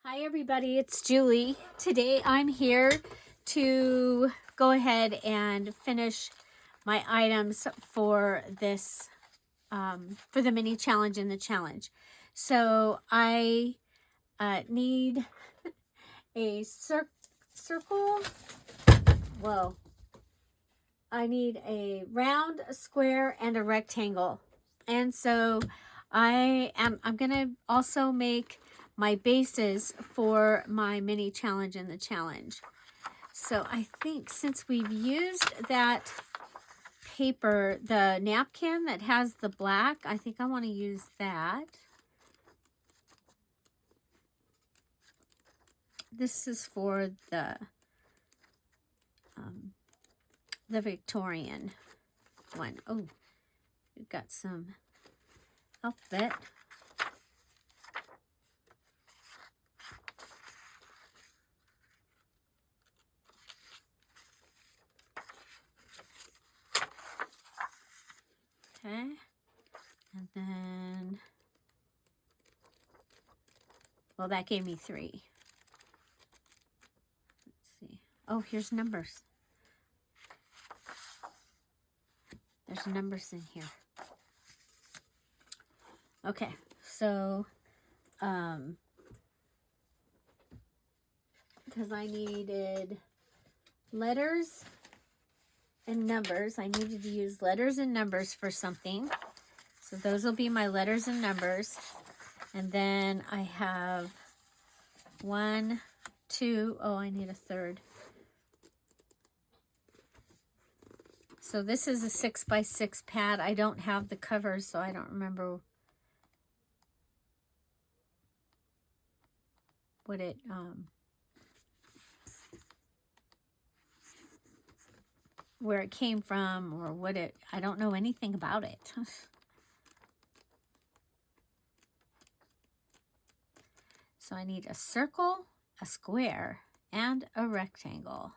Hi everybody, it's Julie. Today I'm here to go ahead and finish my items for this, for the mini challenge and the challenge. So I need a circle, whoa, I need a round, a square, and a rectangle. And so I'm gonna also make my bases for my mini challenge and the challenge. So I think since we've used that paper, the napkin that has the black, I think I want to use that. This is for the Victorian one. Oh, we've got some alphabet. Okay, and then, well, that gave me 3. Let's see. Oh, here's numbers. There's numbers in here. Okay, so, because I needed letters and numbers. I needed to use letters and numbers for something. So those will be my letters and numbers. And then I have 1, 2, oh, I need a third. So this is a 6x6 pad. I don't have the covers, so I don't remember what it, where it came from or what it, I don't know anything about it. So I need a circle, a square, and a rectangle.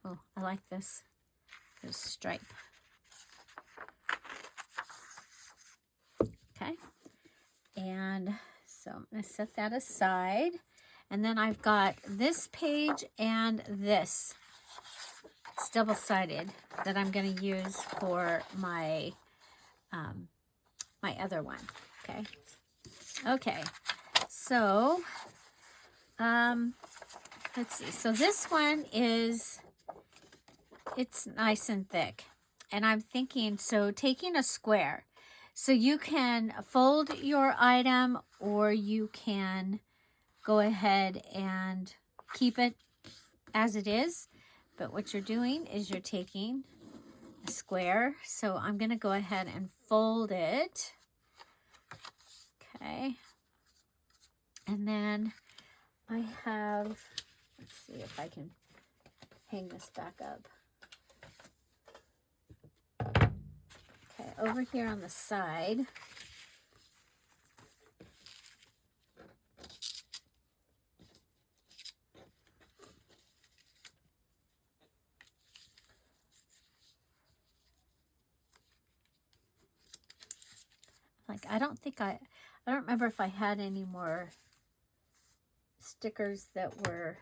Oh, I like this stripe. Okay, and so I'm going to set that aside. And then I've got this page and this. It's double-sided that I'm going to use for my my other one. Okay. Okay. So let's see. So this one is, it's nice and thick, and I'm thinking, so taking a square, so you can fold your item or you can go ahead and keep it as it is. But what you're doing is you're taking a square. So I'm going to go ahead and fold it. Okay. And then I have, let's see if I can hang this back up. Okay, over here on the side, like, I don't remember if I had any more stickers that were,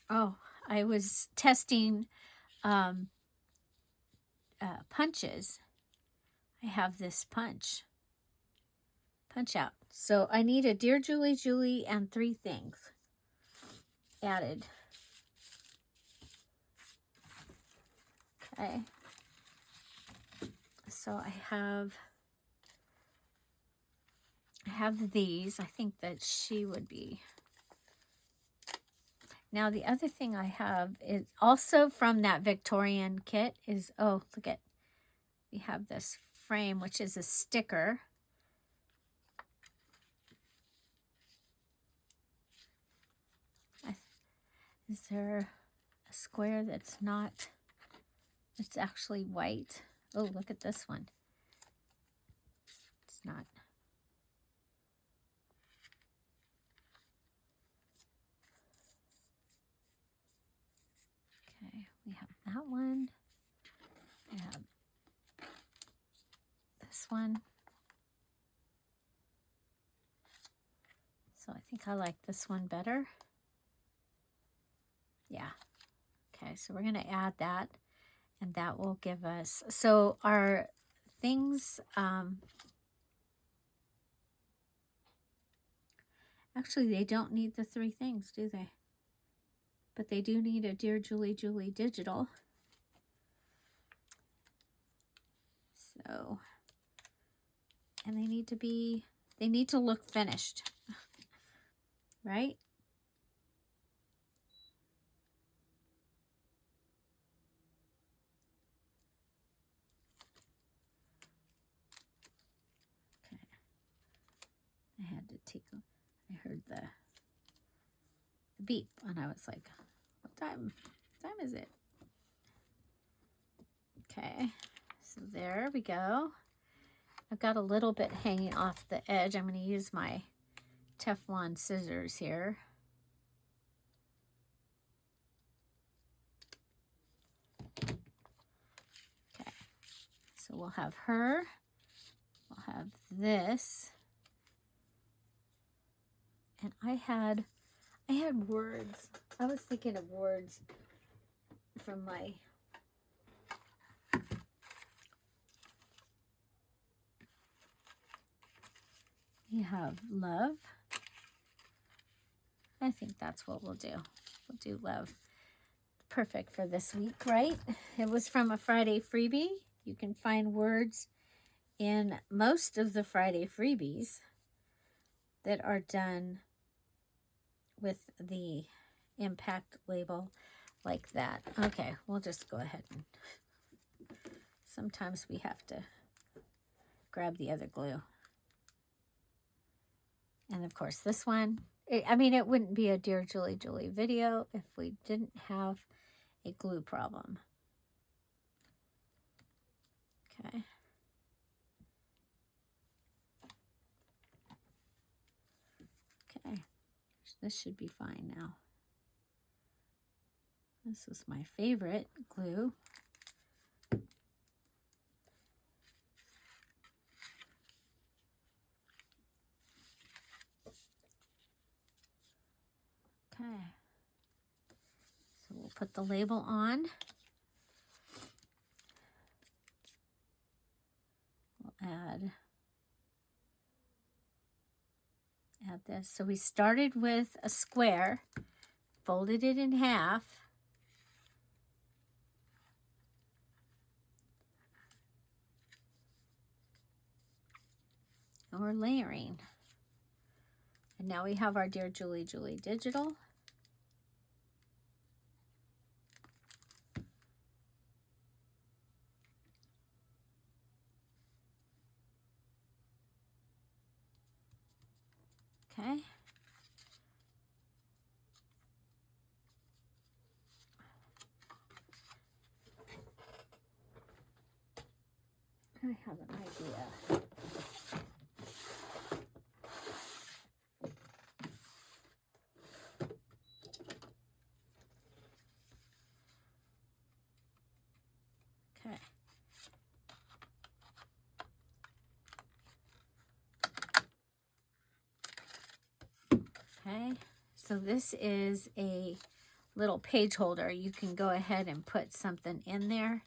oh, I was testing punches. I have this punch out. So I need a Dear Julie Julie and 3 things added. Okay. So I have these. I think that she would be. Now the other thing I have is also from that Victorian kit is, oh, look at, we have this frame, which is a sticker. Is there a square that's not, it's actually white? Oh, look at this one. It's not. Okay, we have that one. We have this one. So I think I like this one better. Yeah. Okay, so we're going to add that, and that will give us, so our things, actually they don't need the 3 things, do they? But they do need a Dear Julie Julie digital. So, and they need to look finished, right? Okay. I had to take, I heard the beep and I was like, what time is it? Okay, so there we go. I've got a little bit hanging off the edge. I'm going to use my Teflon scissors here. Okay, so we'll have her. We'll have this. And I had words. I was thinking of words from my you have love. I think that's what we'll do. We'll do love. Perfect for this week, right? It was from a Friday freebie. You can find words in most of the Friday freebies that are done with the impact label like that. Okay, we'll just go ahead and sometimes we have to grab the other glue. And of course this one, I mean, it wouldn't be a Dear Julie Julie video if we didn't have a glue problem. Okay. Okay, this should be fine now. This was my favorite glue. Okay, so we'll put the label on. We'll add this. So we started with a square, folded it in half, and we're layering. And now we have our Dear Julie Julie digital. Okay. I have an idea. Okay. Okay, so this is a little page holder. You can go ahead and put something in there.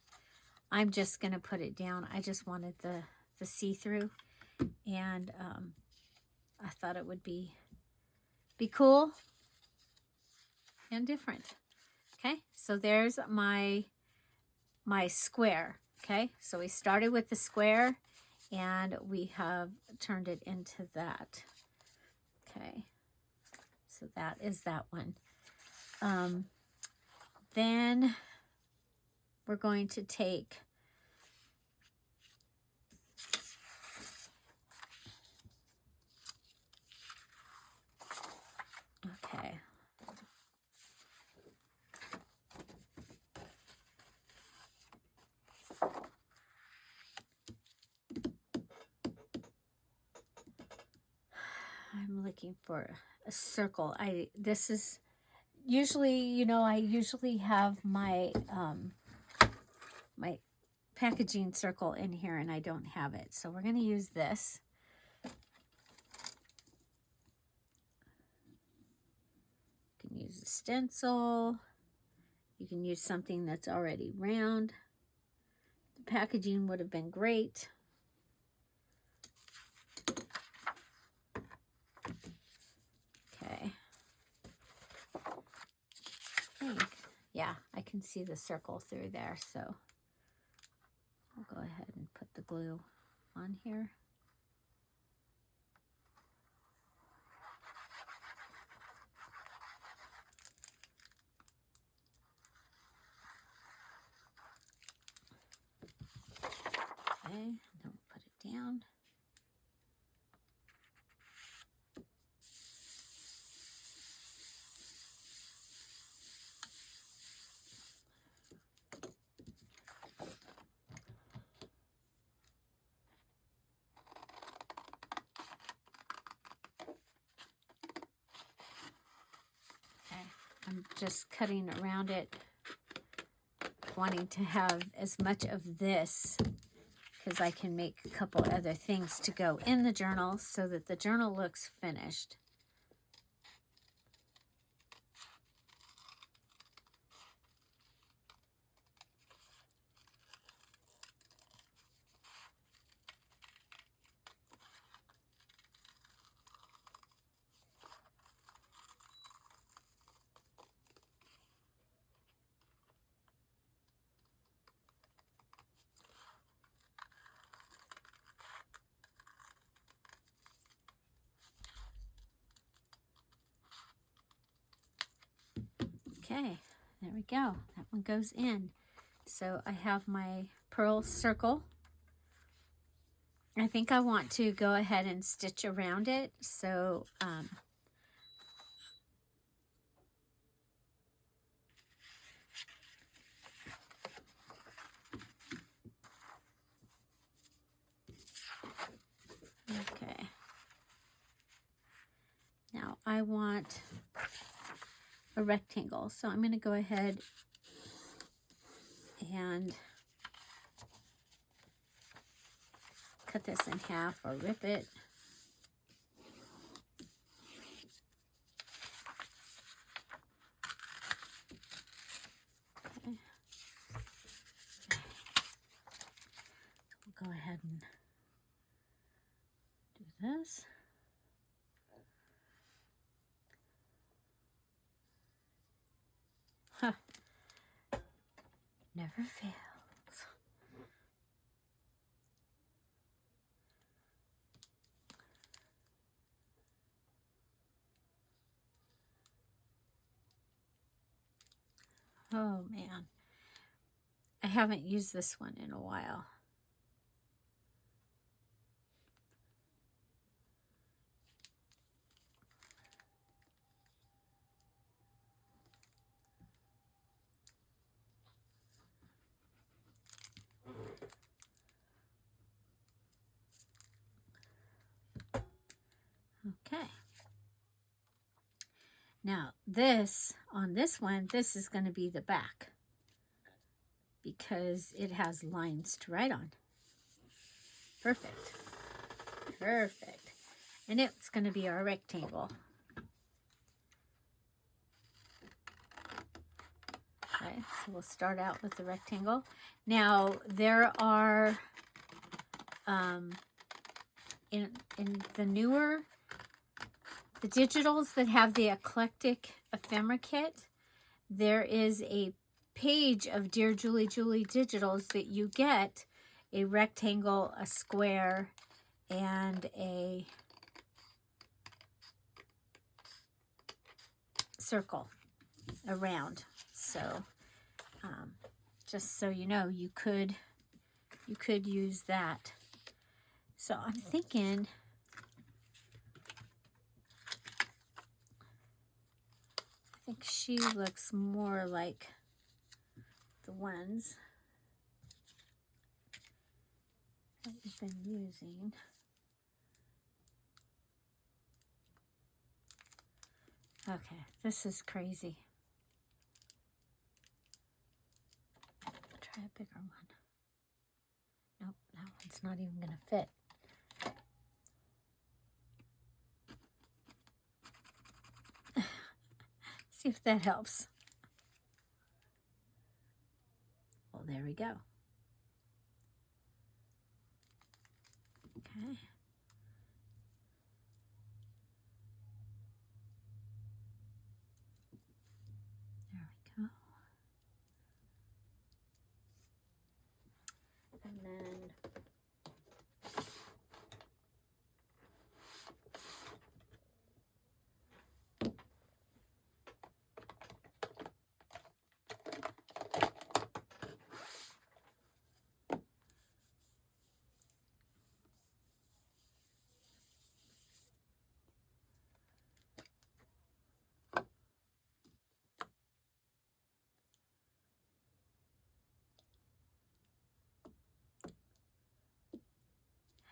I'm just going to put it down. I just wanted the see-through, and I thought it would be cool and different. Okay, so there's my square. Okay, so we started with the square, and we have turned it into that. Okay, so that is that one. Then we're going to take okay. I'm looking for a circle. This is usually, you know, I usually have my my packaging circle in here and I don't have it. So we're going to use this. You can use a stencil. You can use something that's already round. The packaging would have been great. Okay. Yeah, I can see the circle through there, so I'll go ahead and put the glue on here. Okay, then we'll put it down. I'm just cutting around it, wanting to have as much of this because I can make a couple other things to go in the journal so that the journal looks finished. Okay, there we go. That one goes in. So I have my pearl circle. I think I want to go ahead and stitch around it. So okay. Now I want a rectangle. So I'm going to go ahead and cut this in half or rip it. Okay. We'll go ahead and do this. Huh. Never fails. Oh man, I haven't used this one in a while. Okay. Now this, on this one, this is going to be the back because it has lines to write on. Perfect. Perfect. And it's going to be our rectangle. Okay, so we'll start out with the rectangle. Now there are, in the newer, the digitals that have the eclectic ephemera kit, there is a page of Dear Julie Julie digitals that you get a rectangle, a square, and a circle around. So just so you know, you could use that. So I'm thinking I think she looks more like the ones that we've been using. Okay, this is crazy. I'll try a bigger one. it's not even going to fit. See if that helps. Well, there we go. Okay. There we go. And then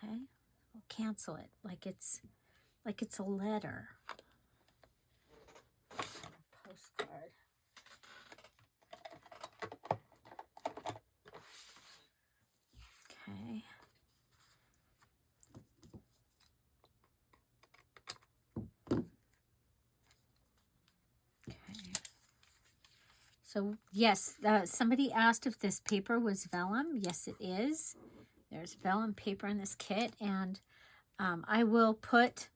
okay, we'll cancel it like it's a letter. Postcard. Okay. Okay. So yes, somebody asked if this paper was vellum. Yes, it is. There's vellum paper in this kit, and I will put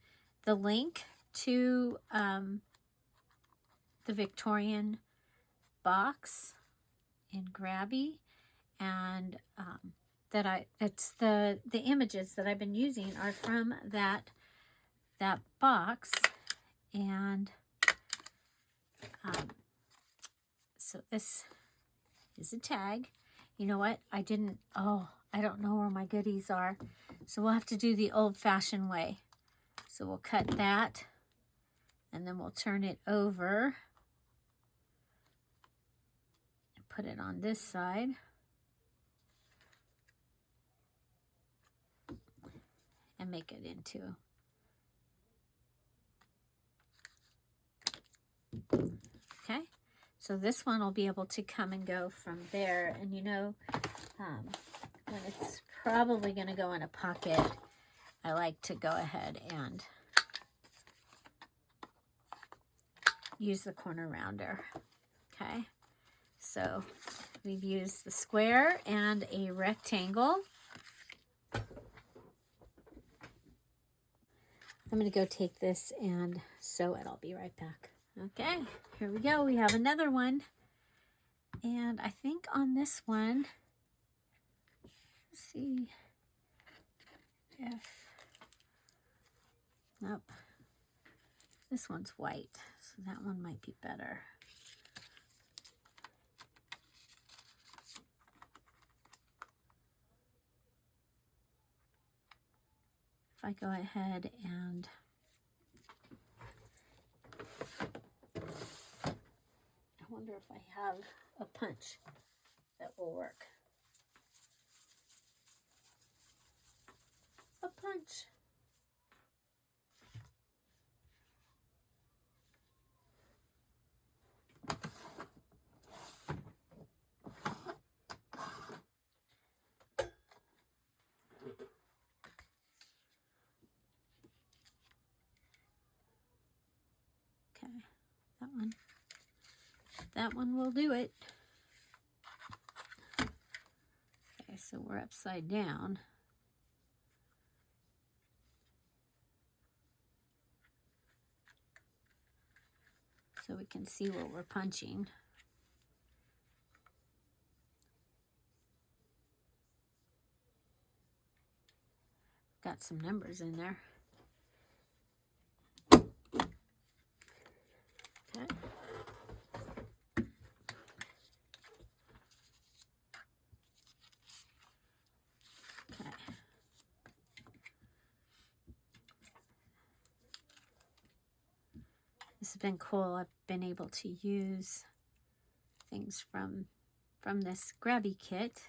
the link to the Victorian box in Grabby, and it's the images that I've been using are from that box, and so this is a tag. You know what? I don't know where my goodies are, so we'll have to do the old-fashioned way. So we'll cut that, and then we'll turn it over and put it on this side. And make it into. Okay, so this one will be able to come and go from there. And you know, when it's probably going to go in a pocket, I like to go ahead and use the corner rounder. Okay, so we've used the square and a rectangle. I'm going to go take this and sew it. I'll be right back. Okay, here we go. We have another one. And I think on this one, let's see if, nope, this one's white, so that one might be better. If I go ahead and I wonder if I have a punch that will work. A punch. Okay, that one will do it. Okay, so we're upside down. So we can see what we're punching. Got some numbers in there. Okay. Okay. This has been cool. I've been able to use things from this grabby kit.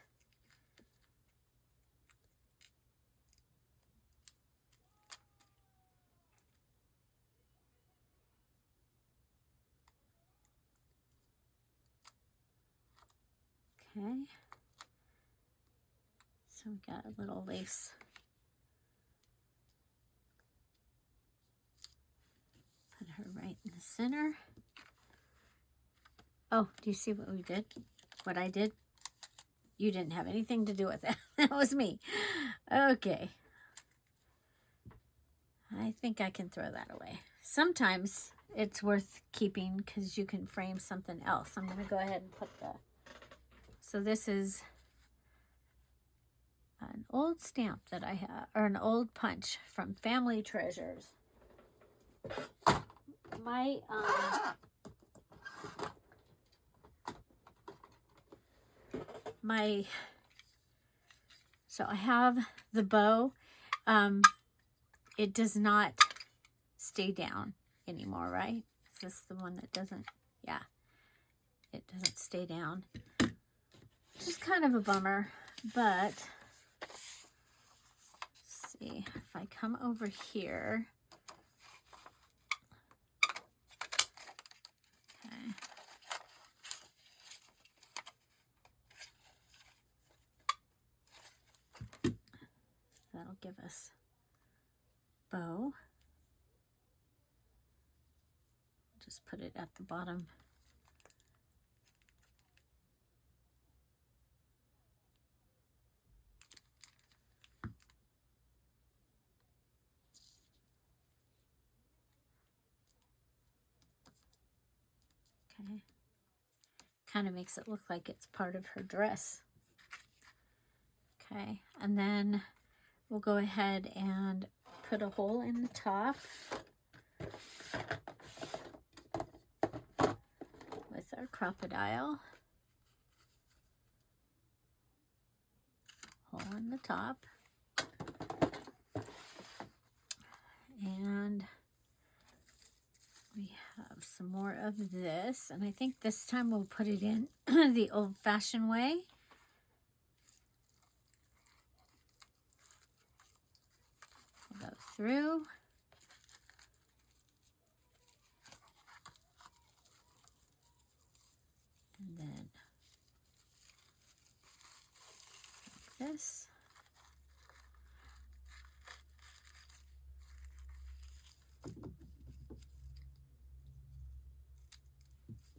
Okay. So we got a little lace. Put her right in the center. Oh, do you see what we did? What I did? You didn't have anything to do with it. That was me. Okay. I think I can throw that away. Sometimes it's worth keeping because you can frame something else. I'm going to go ahead and put the... So this is an old stamp that I have, or an old punch from Family Treasures. So I have the bow. It does not stay down anymore, right? Is this the one that doesn't? Yeah, it doesn't stay down. Which is kind of a bummer, but let's see if I come over here. Okay. That'll give us bow. Just put it at the bottom. Okay. Kind of makes it look like it's part of her dress. Okay, and then we'll go ahead and put a hole in the top with our crocodile. Hole in the top. And we have some more of this. And I think this time we'll put it in the old-fashioned way. We'll go through. And then like this.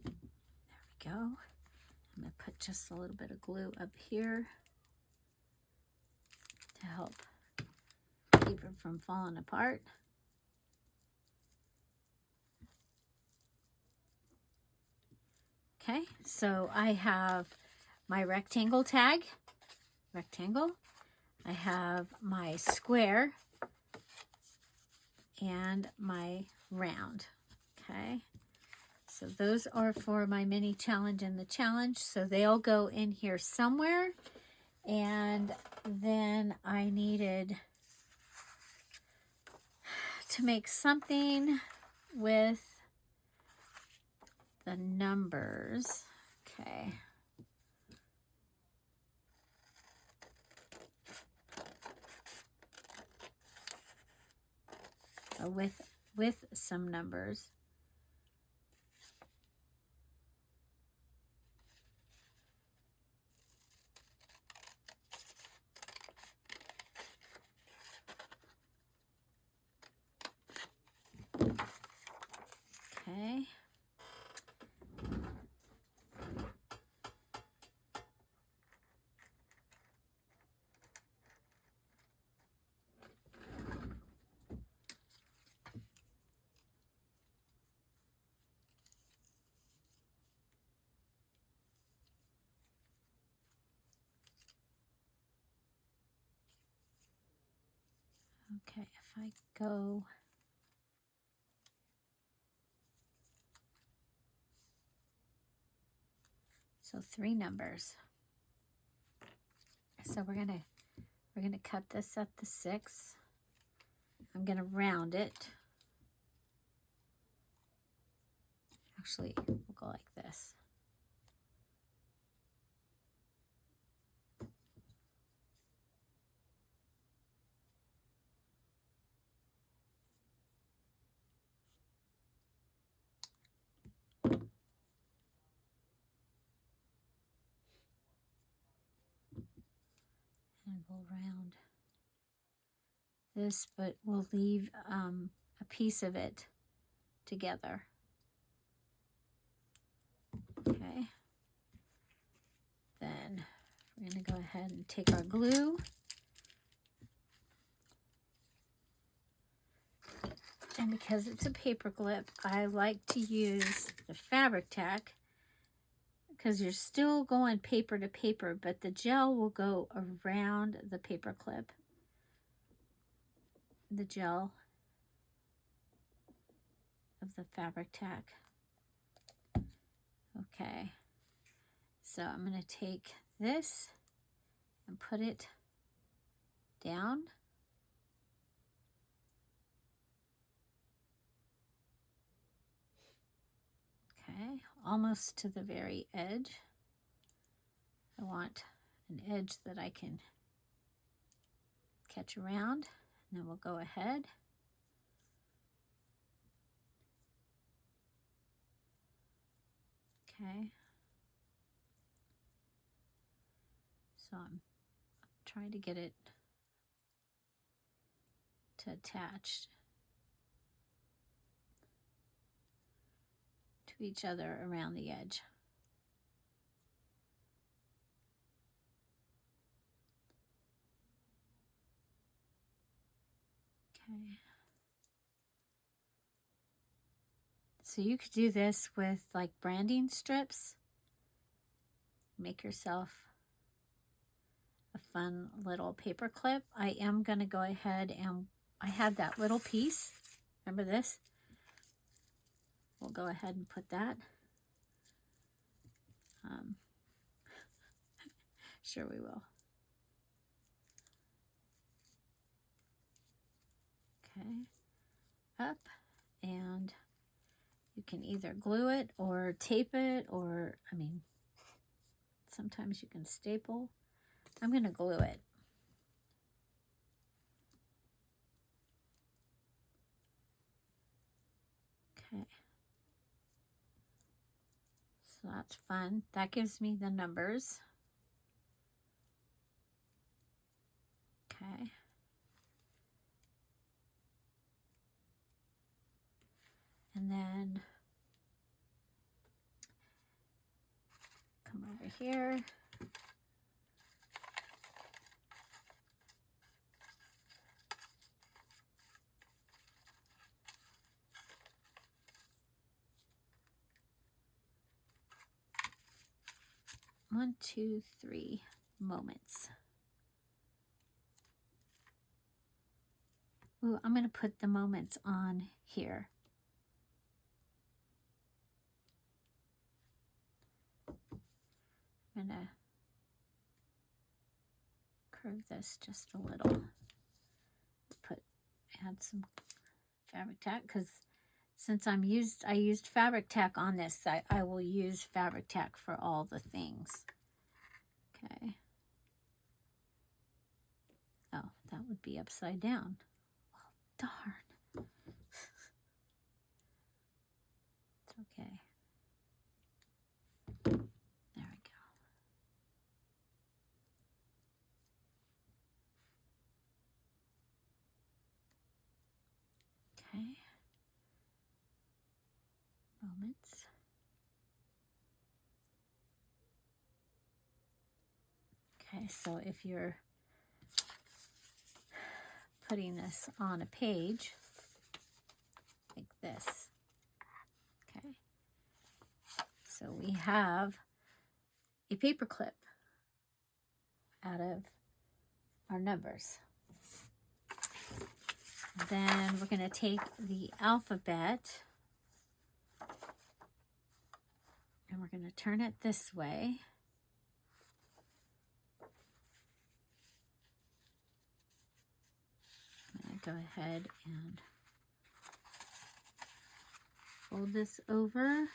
There we go. I'm going to put just a little bit of glue up here to help keep it from falling apart. Okay, so I have my rectangle tag, rectangle. I have my square and my round. Okay, so those are for my mini challenge and the challenge. So they'll go in here somewhere. And then I needed to make something with the numbers. Okay. So with some numbers. Okay. Okay, if I go so 3 numbers. So we're gonna cut this at the 6. I'm gonna round it. Actually, we'll go like this. And we'll round this, but we'll leave a piece of it together. Okay. Then we're going to go ahead and take our glue. And because it's a paper clip, I like to use the fabric tack, because you're still going paper to paper, but the gel will go around the paper clip. The gel of the fabric tack. Okay, so I'm going to take this and put it down. Okay, almost to the very edge. I want an edge that I can catch around, and then we'll go ahead. Okay. So I'm trying to get it to attach to each other around the edge. Okay. So you could do this with like branding strips. Make yourself a fun little paper clip. I am going to go ahead and I had that little piece. Remember this? We'll go ahead and put that. Sure we will. Okay. Up, and you can either glue it or tape it, or, I mean, sometimes you can staple. I'm going to glue it. Okay. So that's fun. That gives me the numbers. Okay. And then come over here. One, two, three moments. Ooh, I'm going to put the moments on here. I'm going to curve this just a little. Add some fabric tack, because since I used fabric tack on this, I will use fabric tack for all the things. Okay. Oh, that would be upside down. Oh, darn. It's okay. There we go. Okay. Moments. Okay, so if you're putting this on a page like this, okay, so we have a paper clip out of our numbers. Then we're going to take the alphabet and we're going to turn it this way. I'm going to go ahead and fold this over.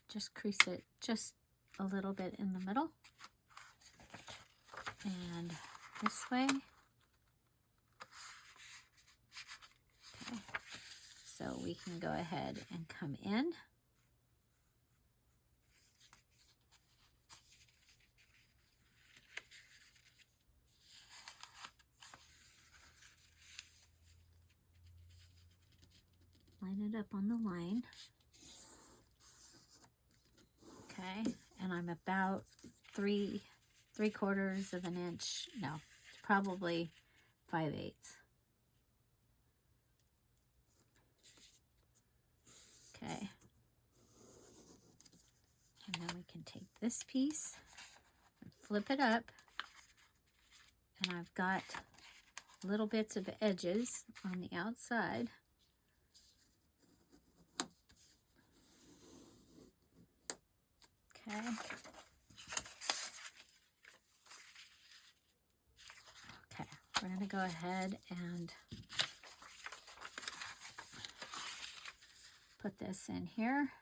Just crease it just a little bit in the middle. And this way. Okay. So we can go ahead and come in. it up on the line. Okay, and I'm about 3/4 of an inch. No, it's probably 5/8. Okay. And then we can take this piece and flip it up. And I've got little bits of edges on the outside. Okay. Okay, we're going to go ahead and put this in here.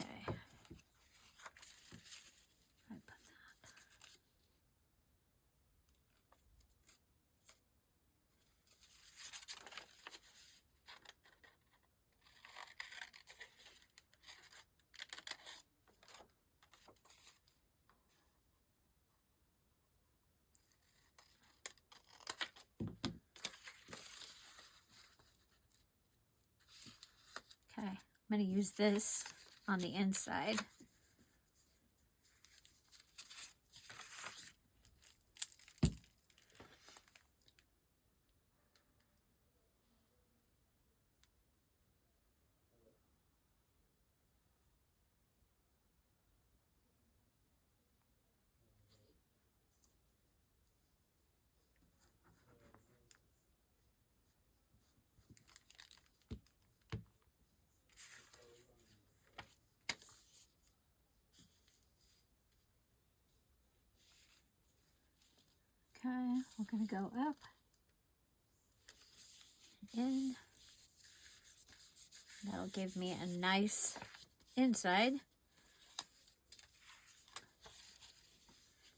Okay. I put that. Okay, I'm going to use this on the inside. Okay, we're going to go up and in. That'll give me a nice inside.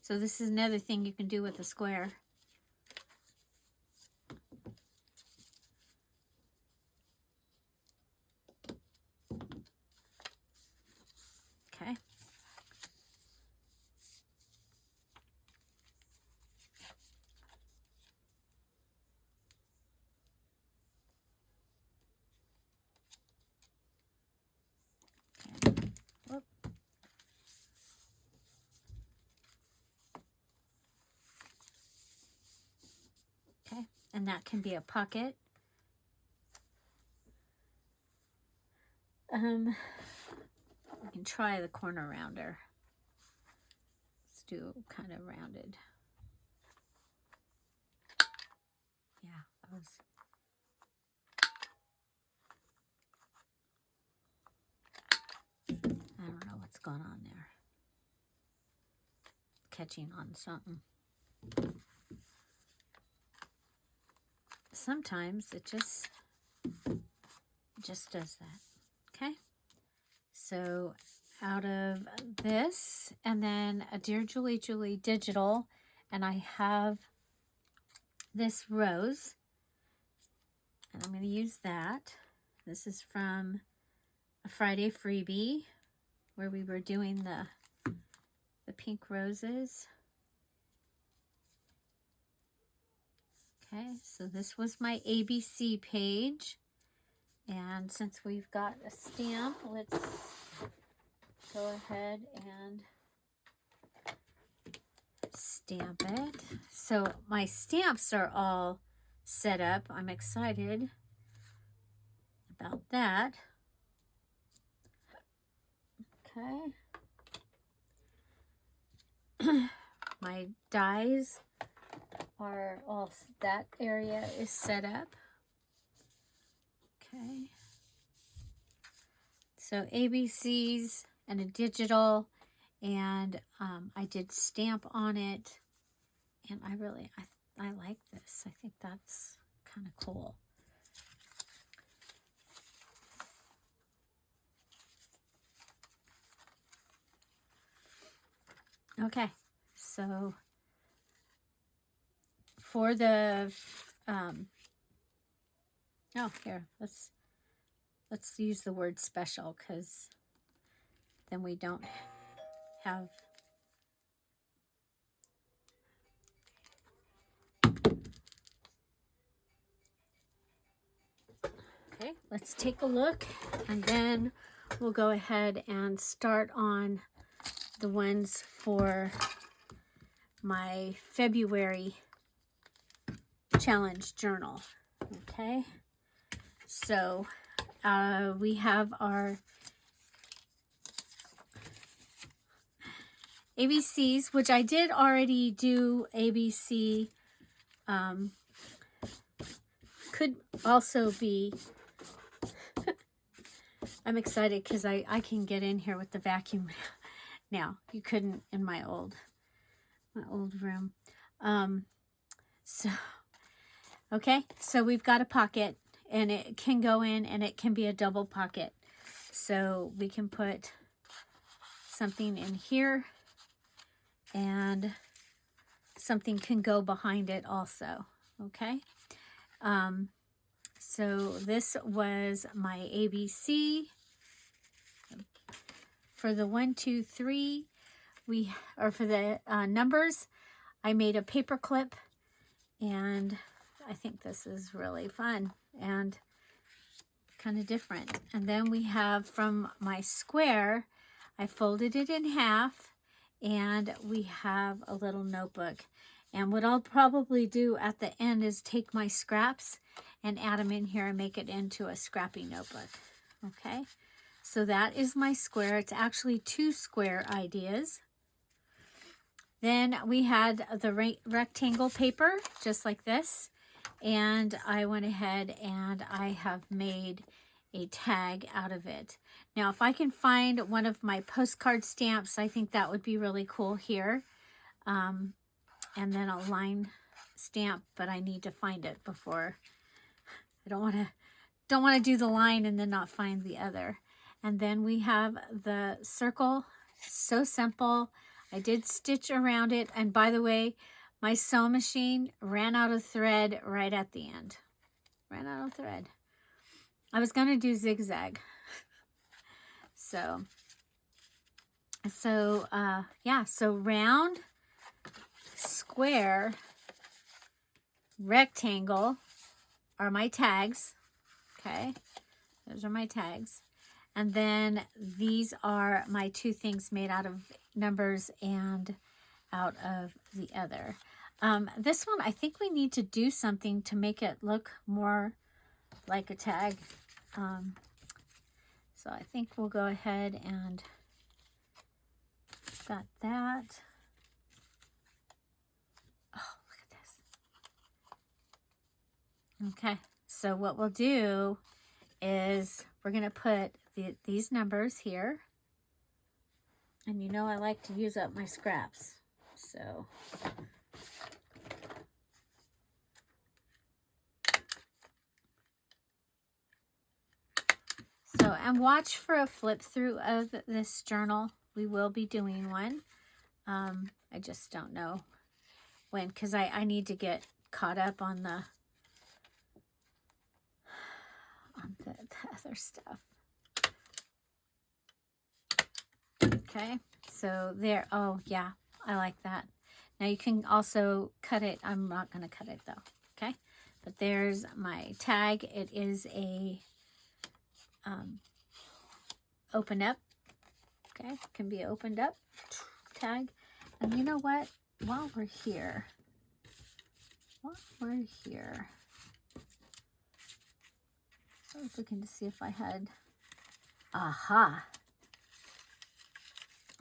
So this is another thing you can do with a square. Okay. Whoop. Okay, and that can be a pocket. We can try the corner rounder. Let's do kind of rounded. Yeah, that was. I don't know what's going on there. Catching on something. Sometimes it just does that. Okay. So out of this, and then a Dear Julie Julie digital, and I have this rose, and I'm going to use that. This is from a Friday freebie where we were doing the pink roses. Okay, so this was my ABC page, and since we've got a stamp, let's go ahead and stamp it. So my stamps are all set up. I'm excited about that. Okay. My dies are all, that area is set up. Okay. So ABCs and a digital, and I did stamp on it, and I like this. I think that's kind of cool. Okay, so for the Oh, here, let's use the word special, because then we don't have... Okay, let's take a look, and then we'll go ahead and start on the ones for my February challenge journal. Okay, so we have our ABCs, which I did already do ABC. Could also be... I'm excited because I can get in here with the vacuum now. You couldn't in my old room. So, okay, so we've got a pocket, and it can go in, and it can be a double pocket. So we can put something in here, and something can go behind it also. Okay. So this was my ABC. For the 1, 2, 3, for the numbers, I made a paper clip, and I think this is really fun and kind of different. And then we have from my square, I folded it in half, and we have a little notebook. And what I'll probably do at the end is take my scraps and add them in here and make it into a scrappy notebook. Okay, so that is my square. It's actually 2 square ideas. Then we had the rectangle paper, just like this. And I went ahead and I have made a tag out of it. Now, if I can find one of my postcard stamps, I think that would be really cool here. And then a line stamp, but I need to find it before. I don't want to do the line and then not find the other. And then we have the circle. So simple. I did stitch around it, and by the way, my sewing machine ran out of thread right at the end. Ran out of thread. I was going to do zigzag. So yeah, so round, square, rectangle are my tags. Okay, those are my tags. And then these are my 2 things made out of numbers and out of the other. This one, I think we need to do something to make it look more like a tag. So I think we'll go ahead and got that. Oh, look at this. Okay, so what we'll do is we're going to put these numbers here. And you know I like to use up my scraps. So and watch for a flip through of this journal. We will be doing one. I just don't know when, because I need to get caught up on the other stuff. Okay, so there. Oh yeah, I like that. Now you can also cut it. I'm not going to cut it though. Okay, but there's my tag. It is a open up. Okay, can be opened up tag. And you know what? While we're here, I was looking to see if I had. Aha.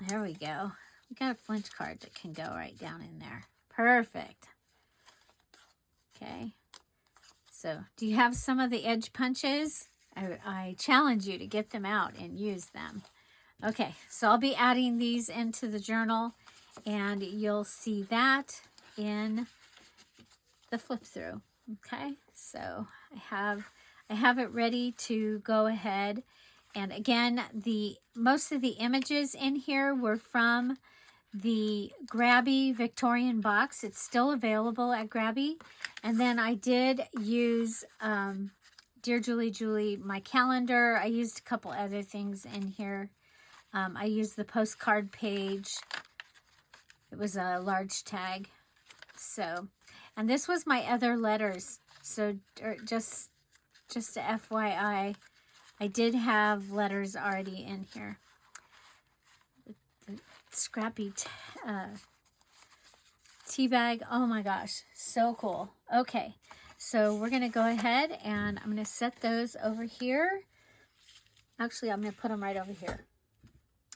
There we go. We got a flinch card that can go right down in there. Perfect. Okay. So, do you have some of the edge punches? I challenge you to get them out and use them. Okay, so I'll be adding these into the journal, and you'll see that in the flip through. Okay, so I have it ready to go ahead. And again, most of the images in here were from the Grabby Victorian box. It's still available at Grabby. And then I did use Dear Julie, my calendar. I used a couple other things in here. I used the postcard page. It was a large tag. So, and this was my other letters. So just a FYI, I did have letters already in here. The scrappy tea bag. Oh my gosh, so cool. Okay, so we're gonna go ahead and I'm gonna set those over here. Actually, I'm gonna put them right over here.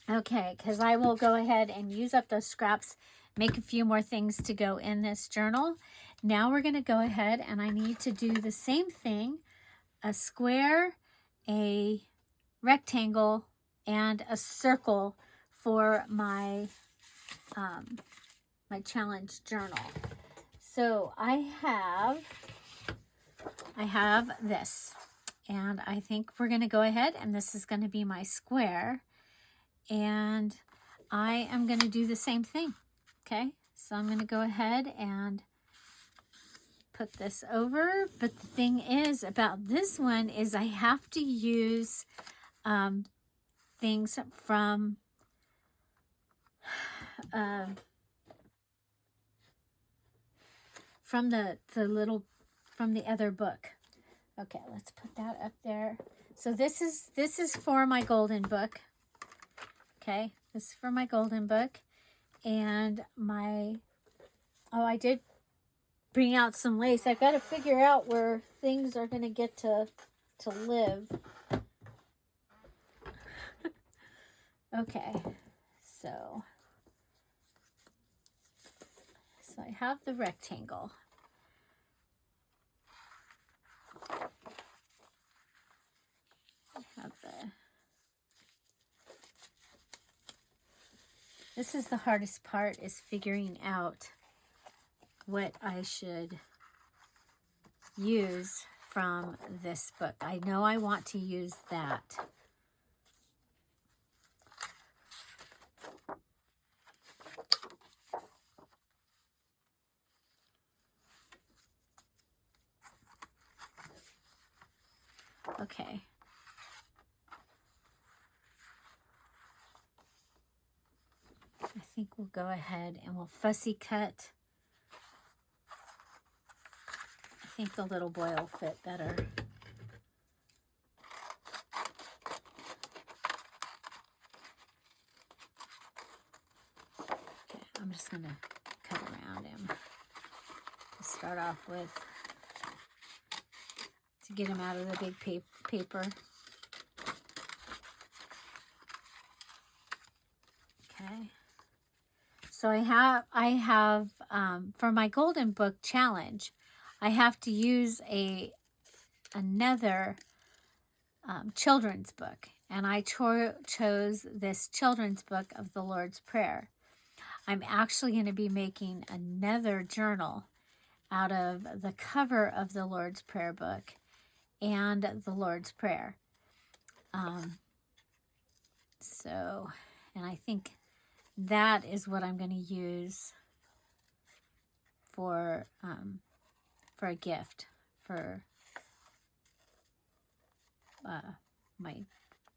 Okay, because I will go ahead and use up those scraps, make a few more things to go in this journal. Now we're gonna go ahead and I need to do the same thing, a square, a rectangle, and a circle for my my challenge journal. So I have this, and I think we're going to go ahead, and this is going to be my square, and I am going to do the same thing. Okay, so I'm going to go ahead and put this over, but the thing is about this one is I have to use things from the other book. Okay, let's put that up there. So this is for my golden book. Okay, this is for my golden book, and I did bring out some lace. I got to figure out where things are going to get to live. Okay, so I have the rectangle. This is the hardest part, is figuring out what I should use from this book. I know I want to use that. Okay. I think we'll go ahead and we'll fussy cut. I think the little boy will fit better. Okay, I'm just going to cut around him to start off with, to get him out of the big paper. Okay. So I have for my golden book challenge, I have to use another children's book, and I chose this children's book of the Lord's Prayer. I'm actually going to be making another journal out of the cover of the Lord's Prayer book and the Lord's Prayer. And I think that is what I'm going to use for a gift for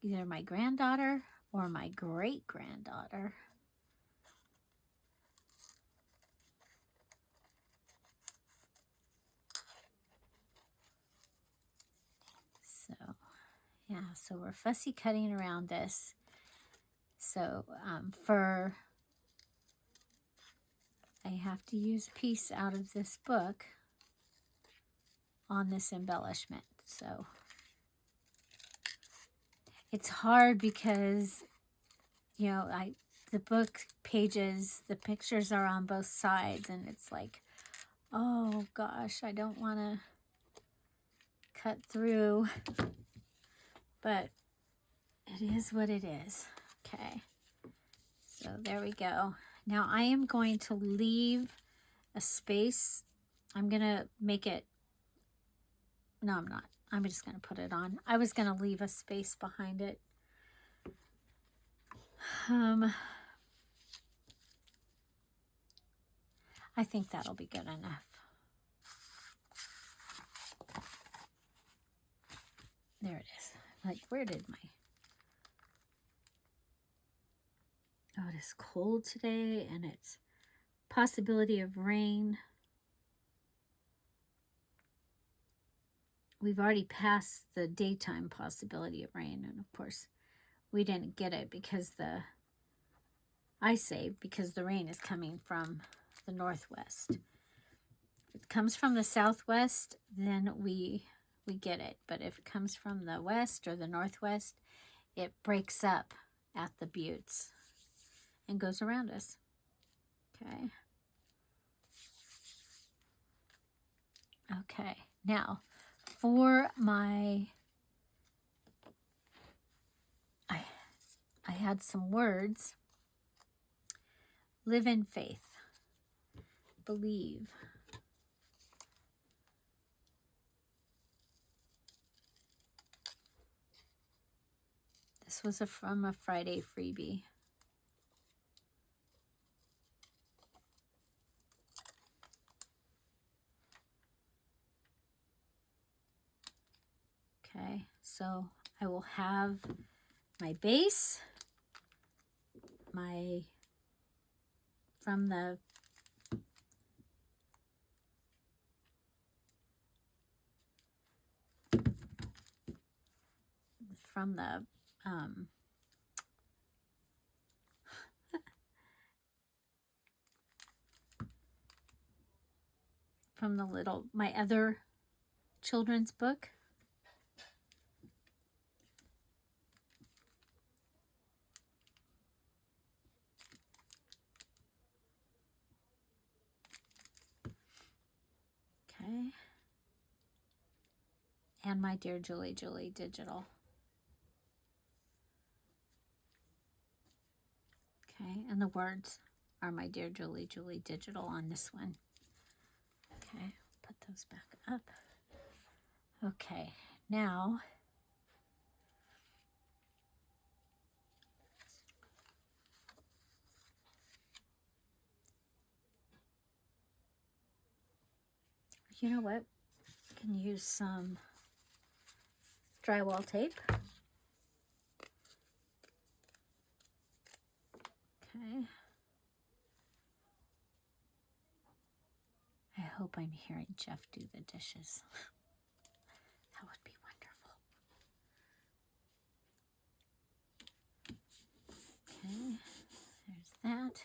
either my granddaughter or my great-granddaughter. So, yeah, so we're fussy cutting around this. So, I have to use a piece out of this book on this embellishment. So, it's hard because, you know, the book pages, the pictures are on both sides, and it's like, oh gosh, I don't want to cut through, but it is what it is. Okay, so there we go. Now I am going to leave a space. I'm going to make it, no, I'm not. I'm just going to put it on. I was going to leave a space behind it. I think that'll be good enough. There it is. Like, where did my... Oh, it is cold today, and it's possibility of rain. We've already passed the daytime possibility of rain, and of course, we didn't get it because I say because the rain is coming from the northwest. If it comes from the southwest, then we get it. But if it comes from the west or the northwest, it breaks up at the buttes and goes around us. Okay. Okay. Now, for my... I had some words. Live in faith. Believe. This was from a Friday freebie. Okay, so I will have my base, from the my other children's book. Okay. And my Dear Julie Digital. Okay, and the words are my Dear Julie Digital on this one. Okay, put those back up. Okay, now you know what? I can use some drywall tape. Okay. I hope I'm hearing Jeff do the dishes. That would be wonderful. Okay, there's that.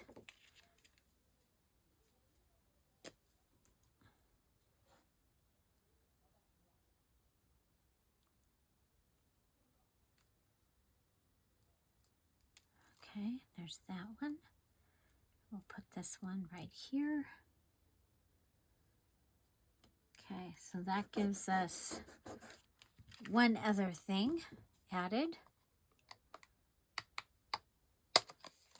Okay, there's that one. We'll put this one right here. Okay, so that gives us one other thing added.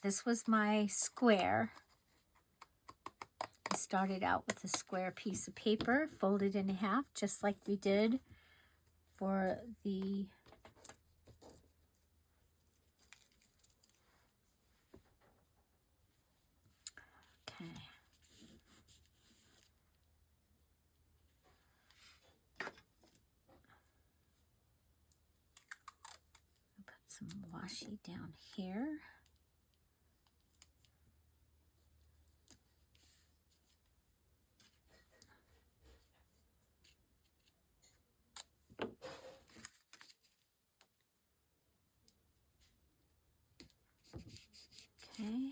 This was my square. I started out with a square piece of paper, folded in half, just like we did for the okay. Put some washi down here. Okay.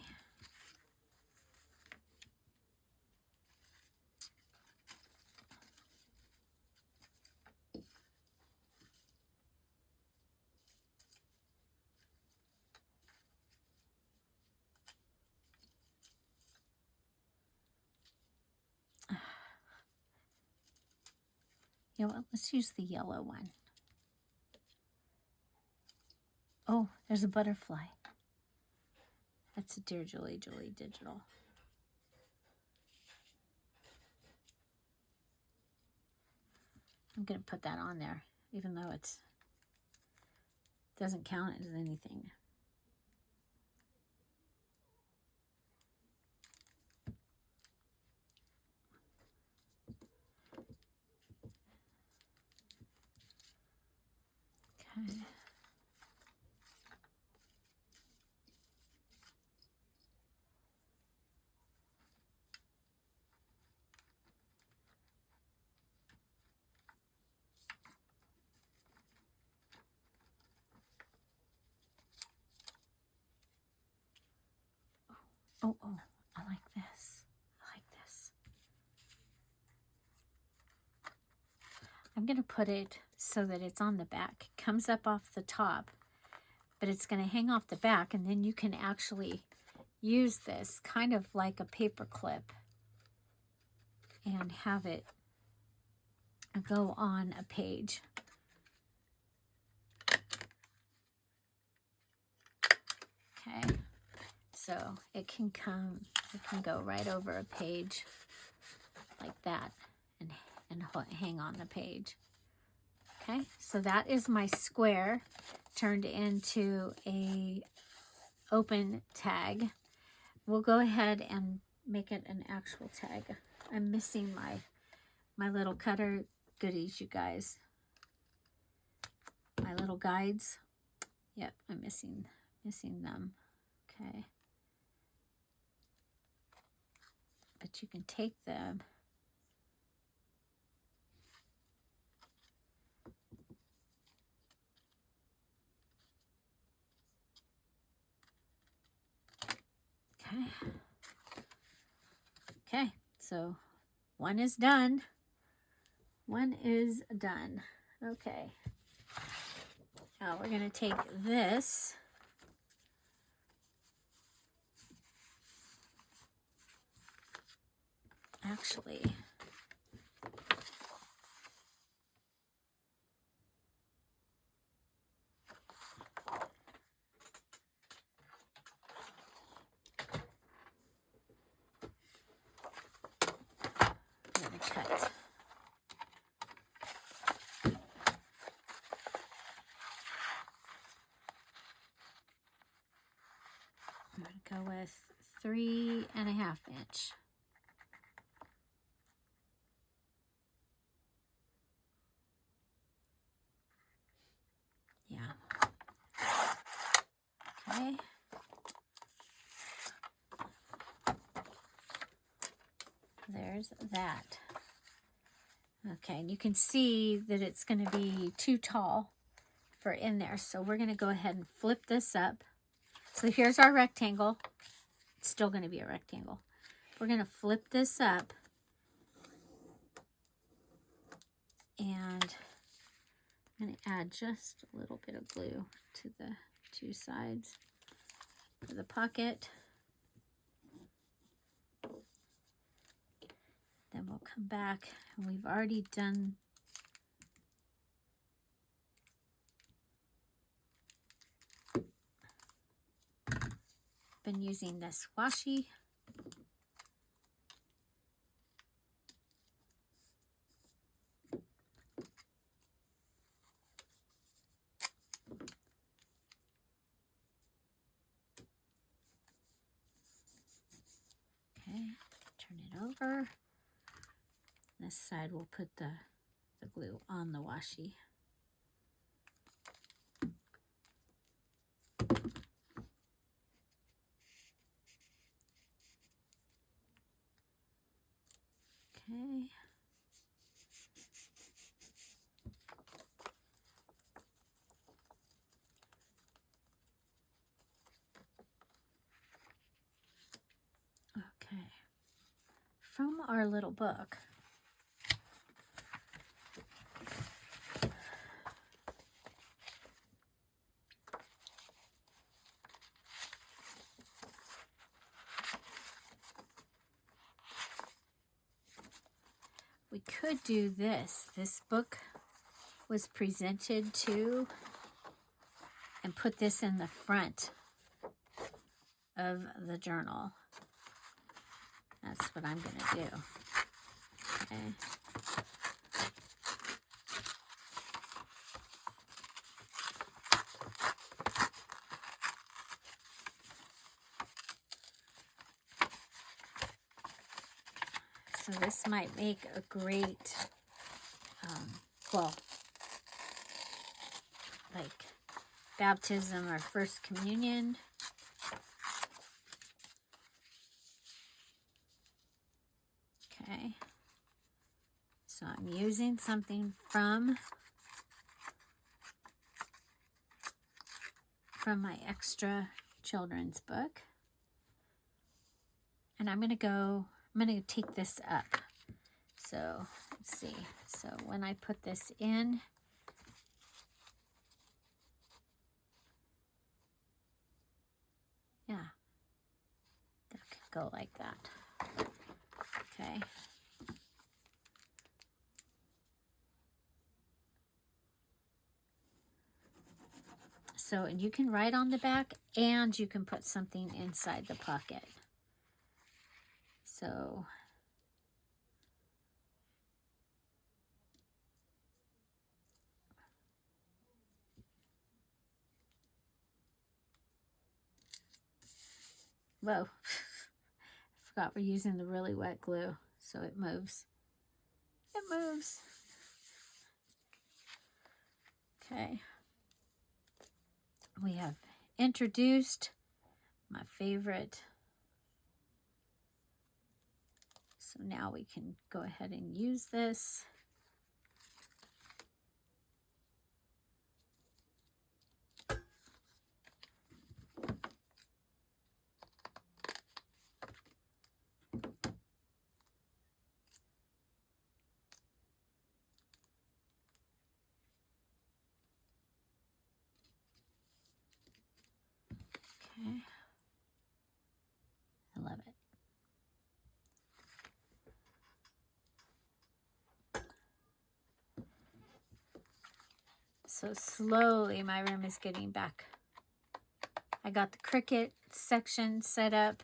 You know what? Let's use the yellow one. Oh, there's a butterfly. That's a Dear Julie Digital. I'm going to put that on there, even though it doesn't count as anything. Oh, I like this. I like this. I'm going to put it so that it's on the back. It comes up off the top, but it's going to hang off the back, and then you can actually use this kind of like a paper clip and have it go on a page. Okay, so it can go right over a page like that and hang on the page. Okay, so that is my square turned into a open tag. We'll go ahead and make it an actual tag. I'm missing my little cutter goodies, you guys. My little guides. Yep, I'm missing them. Okay. But you can take them. Okay. Okay, so one is done. One is done. Okay. Now we're going to take this. Actually, I'm going to cut. I'm going to go with 3.5 inch. Yeah. Okay. There's that. Okay, and you can see that it's going to be too tall for in there. So we're going to go ahead and flip this up. So here's our rectangle. It's still going to be a rectangle. We're going to flip this up. And I'm going to add just a little bit of glue to the two sides for the pocket. Then we'll come back, and we've already been using this washi. Okay, turn it over. This side we'll put the glue on the washi. Okay. Okay. From our little book, we could do this. This book was presented to, and put this in the front of the journal. That's what I'm going to do. Okay. So this might make a great, well, like baptism or first communion. Okay. So I'm using something from my extra children's book. And I'm going to take this up. So let's see. So when I put this in, yeah, that could go like that. Okay. So you can write on the back and you can put something inside the pocket. So whoa, I forgot we're using the really wet glue, so it moves. It moves. Okay. We have introduced my favorite. So now we can go ahead and use this. Okay. I love it. So slowly my room is getting back. I got the Cricut section set up.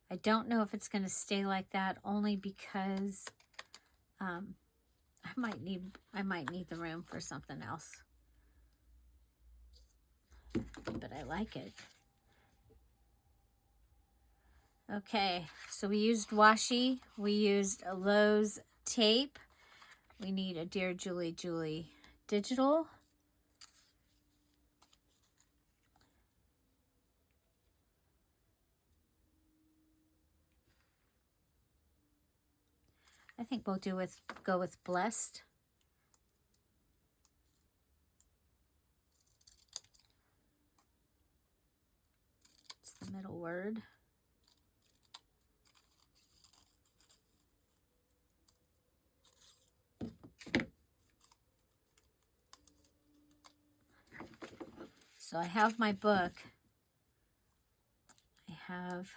I don't know if it's going to stay like that, only because I might need the room for something else. But I like it. Okay, so we used washi. We used a Lowe's tape. We need a DearJulieJulie digital. I think we'll go with blessed. It's the middle word. So I have my book. I have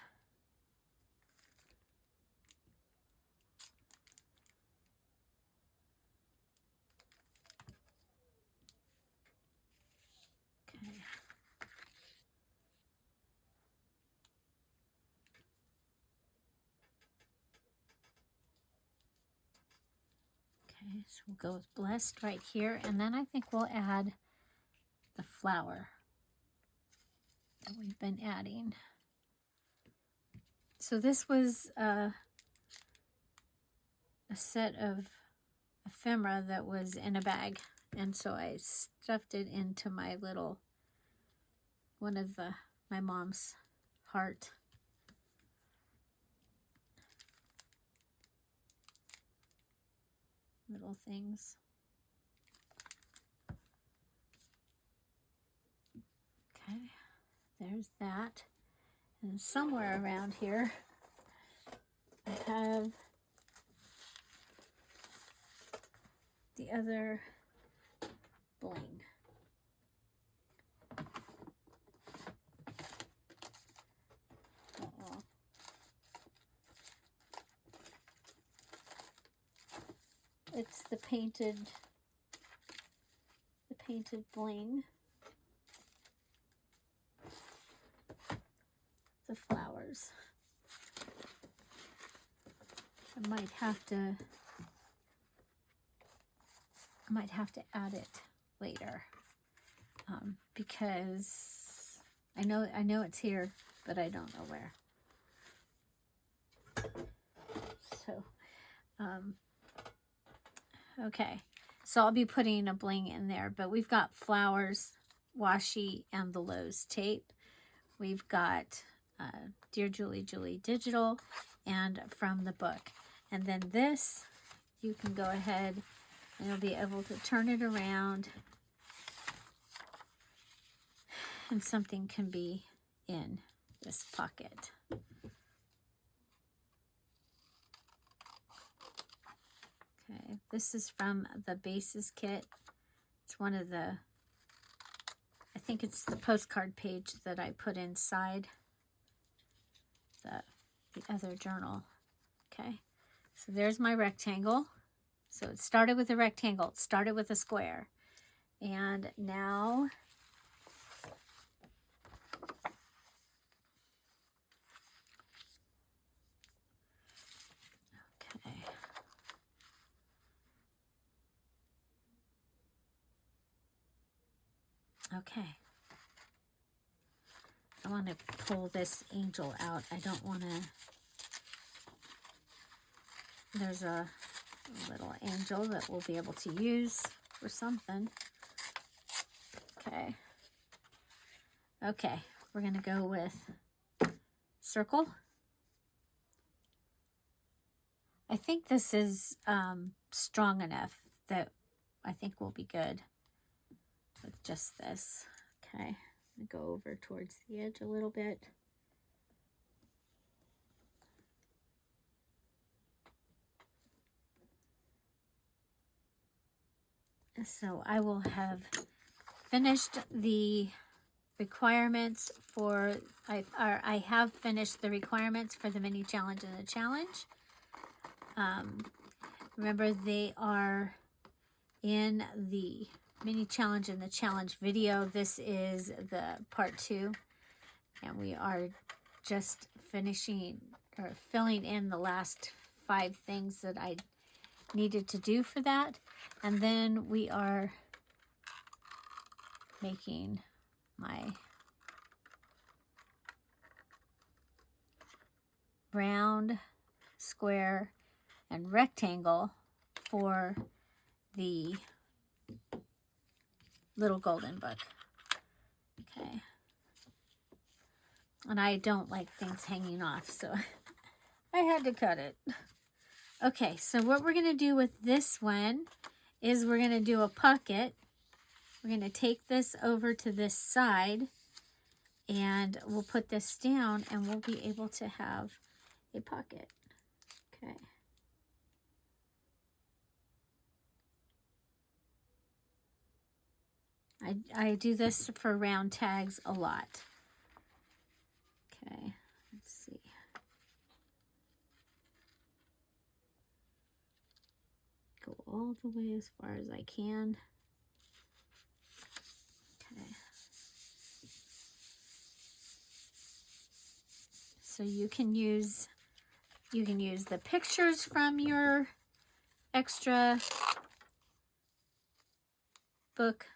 okay, so we'll go with blessed right here, and then I think we'll add the flower that we've been adding. So this was a set of ephemera that was in a bag, and so I stuffed it into my little, one of my mom's heart. Little things. Okay, there's that. And somewhere around here, I have the other bling. Uh-oh. It's the painted bling. The flowers. I might have to add it later, because I know it's here, but I don't know where. So, okay. So I'll be putting a bling in there, but we've got flowers, washi, and the Lowe's tape. We've got DearJulieJulie digital and from the book. And then this, you can go ahead and you'll be able to turn it around and something can be in this pocket. Okay, this is from the Bases kit. It's one of the, I think it's the postcard page that I put inside the other journal. Okay, so there's my rectangle. So it started with a rectangle, it started with a square. And now okay. Okay. I want to pull this angel out. I don't want to. There's a little angel that we'll be able to use for something. Okay. Okay. We're going to go with circle. I think this is strong enough that I think we'll be good with just this. Okay. I'm going to go over towards the edge a little bit. So I will have finished the requirements for, I have finished the requirements for the mini challenge and the challenge. Remember, they are in the mini challenge and the challenge video. This is the part 2, and we are just finishing or filling in the last 5 things that I needed to do for that. And then we are making my round, square, and rectangle for the little golden book. Okay. And I don't like things hanging off, so I had to cut it. Okay, so what we're going to do with this one is we're going to do a pocket. We're going to take this over to this side, and we'll put this down, and we'll be able to have a pocket. Okay. I do this for round tags a lot. Okay, let's see. Go all the way as far as I can. Okay. So you can use the pictures from your extra book.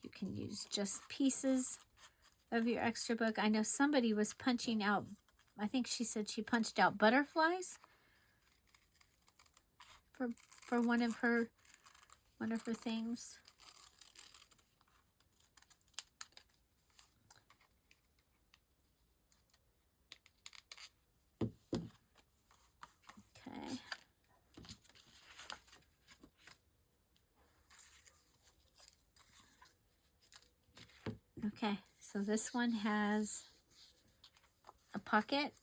You can use just pieces of your extra book. I know somebody was punching out, I think she said she punched out butterflies for one of her things. Okay. Okay, so this one has a pocket,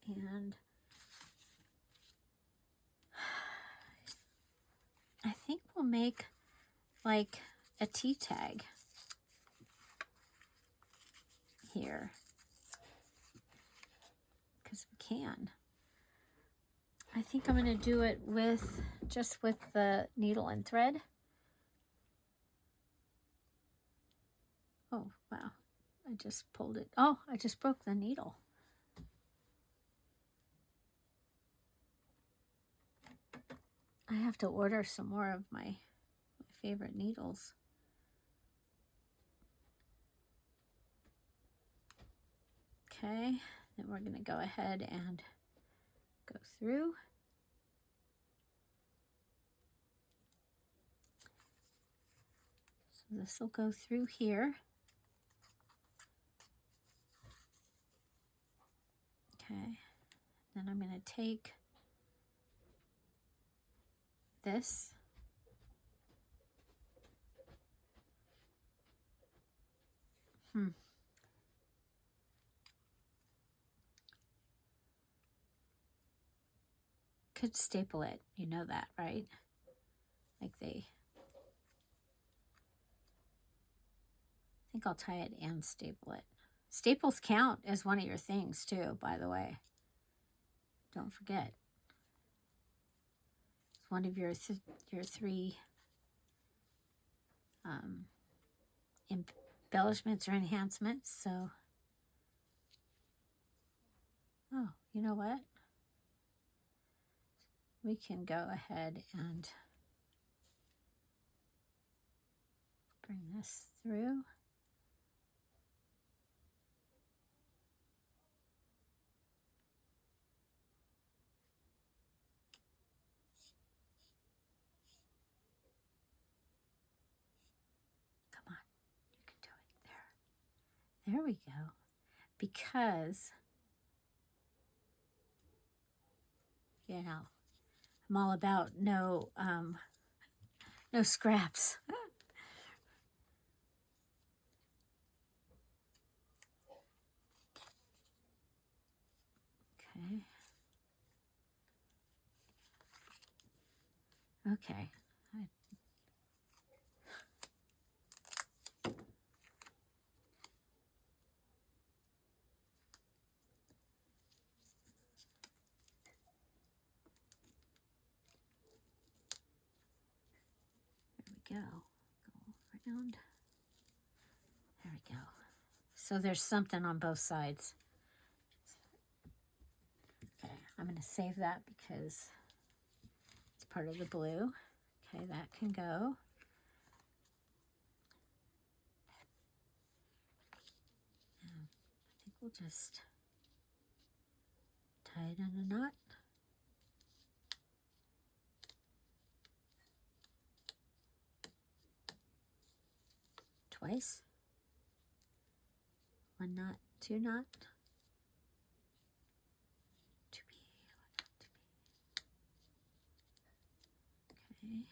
and I think we'll make like a T tag here because we can. I think I'm going to do it just with the needle and thread. Oh, wow. I just pulled it. Oh, I just broke the needle. I have to order some more of my favorite needles. Okay, then we're going to go ahead and go through. So this will go through here. Okay, then I'm going to take this. could staple it. You know that, right? Like I think I'll tie it and staple it. Staples count as one of your things too, by the way. Don't forget. It's one of your three embellishments or enhancements. So, oh, you know what? We can go ahead and bring this through. Come on, you can do it. There we go. Because, you know, I'm all about no scraps. Okay. Okay. There we go. Go around. There we go. So there's something on both sides. Okay, I'm going to save that because it's part of the blue. Okay, that can go. And I think we'll just tie it in a knot. Twice. One knot, two knot. Okay.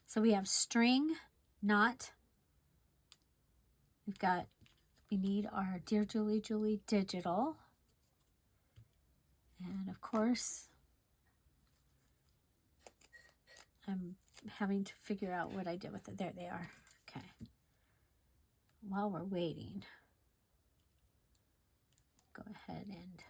So we have string, knot. We need our Dear Julie Julie digital. And of course, I'm having to figure out what I did with it. There they are. Okay. While we're waiting, go ahead and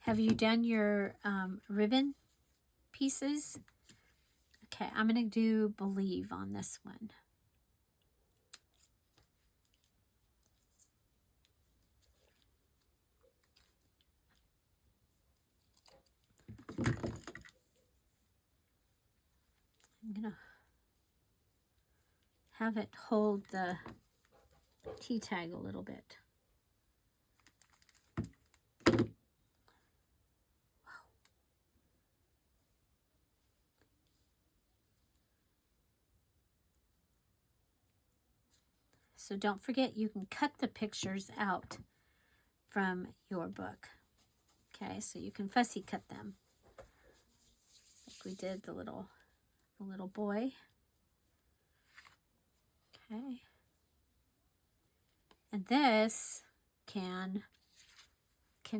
have you done your ribbon pieces? Okay, I'm going to do Believe on this one. I'm going to have it hold the T tag a little bit. So don't forget, you can cut the pictures out from your book. Okay, so you can fussy cut them. Like we did the little boy. Okay. And this can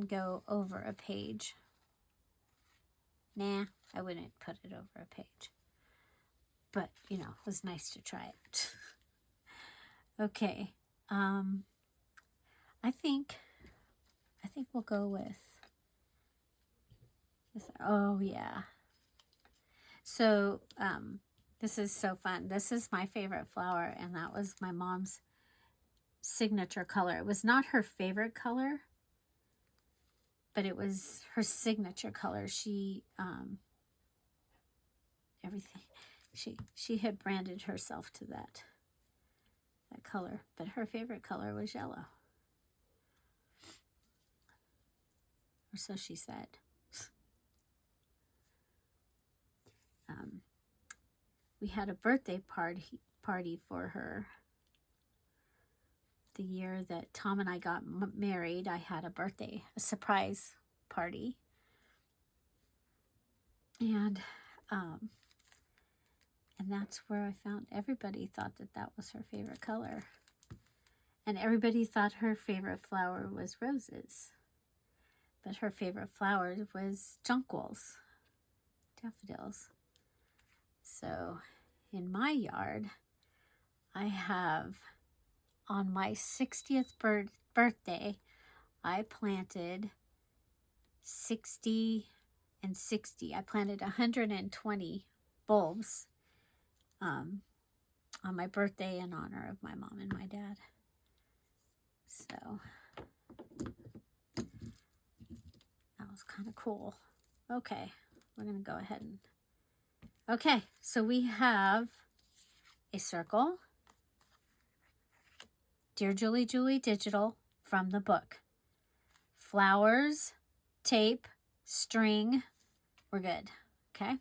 go over a page. Nah, I wouldn't put it over a page. But, you know, it was nice to try it. Okay. I think we'll go with this. Oh, yeah. So, this is so fun. This is my favorite flower, and that was my mom's signature color. It was not her favorite color, but it was her signature color. She, everything, she had branded herself to that color, but her favorite color was yellow. Or so she said. We had a birthday party for her. The year that Tom and I got married, I had a surprise party. And that's where I found everybody thought that was her favorite color. And everybody thought her favorite flower was roses. But her favorite flower was jonquils, daffodils. So in my yard, I have, on my 60th birthday, I planted 60 and 60. I planted 120 bulbs on my birthday in honor of my mom and my dad. So that was kind of cool. Okay, we're going to go ahead and... Okay, so we have a circle, Dear Julie Julie Digital from the book, flowers, tape, string, we're good, okay?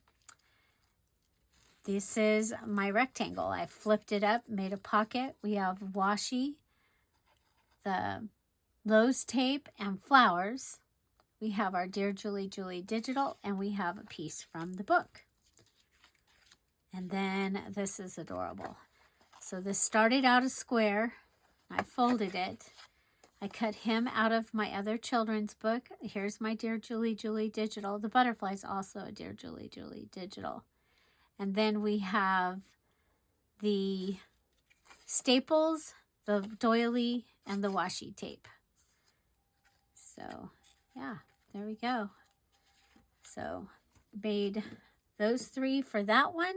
This is my rectangle. I flipped it up, made a pocket. We have washi, the Lowe's tape, and flowers. We have our Dear Julie Julie Digital, and we have a piece from the book. And then this is adorable. So this started out a square. I folded it. I cut him out of my other children's book. Here's my Dear Julie Julie Digital. The butterfly's also a Dear Julie Julie Digital. And then we have the staples, the doily, and the washi tape. So, yeah, there we go. So, made those three for that one.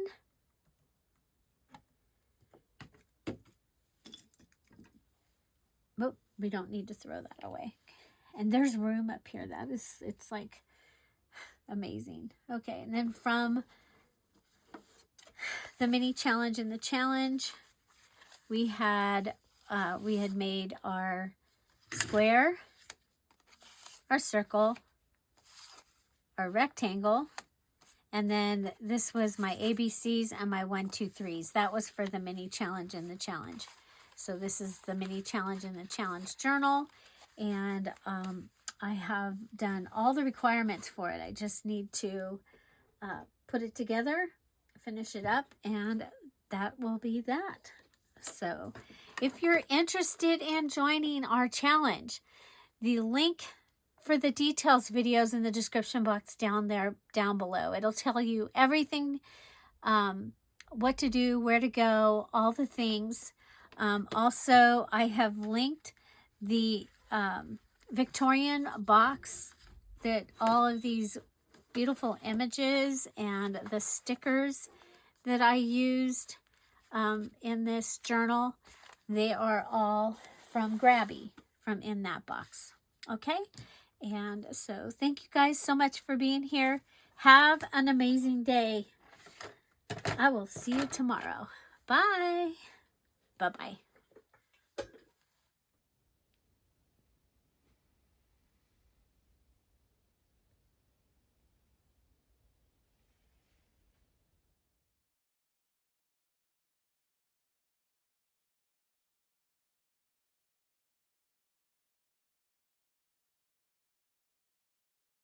Oh, we don't need to throw that away. And there's room up here. It's like amazing. Okay, and then from the mini challenge and the challenge, we had made our square, our circle, our rectangle, and then this was my ABCs and my 1, 2, 3s. That was for the mini challenge and the challenge. So this is the mini challenge and the challenge journal, and I have done all the requirements for it. I just need to put it together, finish it up, and that will be that. So if you're interested in joining our challenge, the link for the details videos in the description box down below. It'll tell you everything, what to do, where to go, all the things. Also, I have linked the Victorian box that all of these beautiful images and the stickers that I used in this journal, they are all from Grabby, from in that box. Okay? And so thank you guys so much for being here. Have an amazing day. I will see you tomorrow. Bye. Bye-bye.